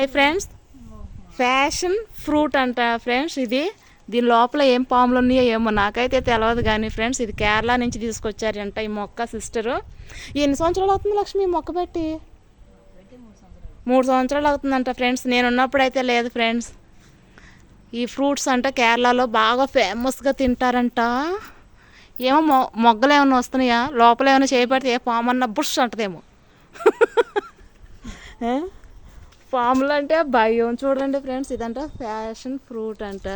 Hi friends, fashion fruit అంట friends. దీని లోపల ఏం పాములు ఉన్నాయో ఏమో నాకైతే తెలియదు కానీ ఫ్రెండ్స్, ఇది కేరళ నుంచి తీసుకొచ్చారంట ఈ మొక్క సిస్టరు. ఎన్ని సంవత్సరాలు అవుతుంది లక్ష్మి ఈ మొక్క పెట్టి? 3 సంవత్సరాలు అవుతుందంట ఫ్రెండ్స్. నేను ఉన్నప్పుడైతే లేదు ఫ్రెండ్స్. ఈ ఫ్రూట్స్ అంట కేరళలో బాగా ఫేమస్గా తింటారంట. ఏమో మొగ్గలు ఏమన్నా వస్తున్నాయా, లోపల ఏమైనా చేయబడితే ఏ పామన్నా బుష్ అంటదేమో. పాములు అంటే భయం. చూడండి ఫ్రెండ్స్, ఇదంట ఫ్యాషన్ ఫ్రూట్ అంట.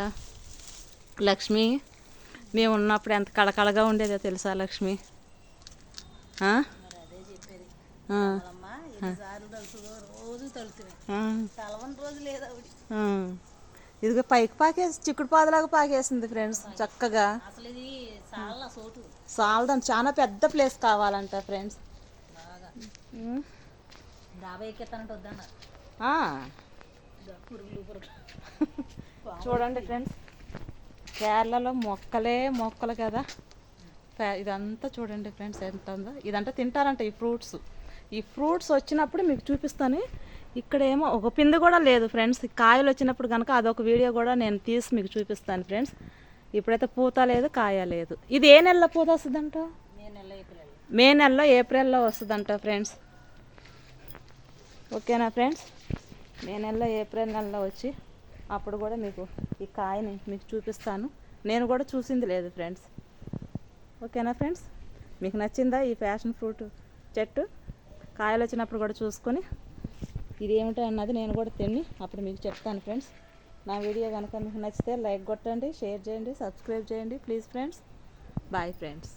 లక్ష్మి, మేము ఉన్నప్పుడు ఎంత కళకళగా ఉండేదో తెలుసా లక్ష్మి? ఇదిగో పైకి పాకేసి చిక్కుడు పాదలాగా పాకేసింది ఫ్రెండ్స్ చక్కగా. సాలదంట, చాలా పెద్ద ప్లేస్ కావాలంట ఫ్రెండ్స్. చూడండి ఫ్రెండ్స్, కేరళలో మొక్కలు కదా ఇదంతా. చూడండి ఫ్రెండ్స్ ఎంత ఉందో. ఇదంతా తింటారంట ఈ ఫ్రూట్స్ వచ్చినప్పుడు మీకు చూపిస్తాను. ఇక్కడేమో ఒక పిండి కూడా లేదు ఫ్రెండ్స్. కాయలు వచ్చినప్పుడు కనుక అదొక వీడియో కూడా నేను తీసి మీకు చూపిస్తాను ఫ్రెండ్స్. ఇప్పుడైతే పూత లేదు, కాయ లేదు. ఇది ఏ నెలలో పూత వస్తుందంట? మే నెలలో ఏప్రిల్లో వస్తుందంట ఫ్రెండ్స్. ఓకేనా ఫ్రెండ్స్? మే నెలలో ఏప్రిల్ నెలలో వచ్చి అప్పుడు కూడా మీకు ఈ కాయని మీకు చూపిస్తాను. నేను కూడా చూసింది లేదు ఫ్రెండ్స్. ఓకేనా ఫ్రెండ్స్? మీకు నచ్చిందా ఈ ఫ్యాషన్ ఫ్రూట్ చెట్టు? కాయలు వచ్చినప్పుడు కూడా చూసుకొని ఇది ఏమిటో అన్నది నేను కూడా తిని అప్పుడు మీకు చెప్తాను ఫ్రెండ్స్. నా వీడియో కనుక మీకు నచ్చితే లైక్ కొట్టండి, షేర్ చేయండి, సబ్స్క్రైబ్ చేయండి ప్లీజ్ ఫ్రెండ్స్. Bye friends.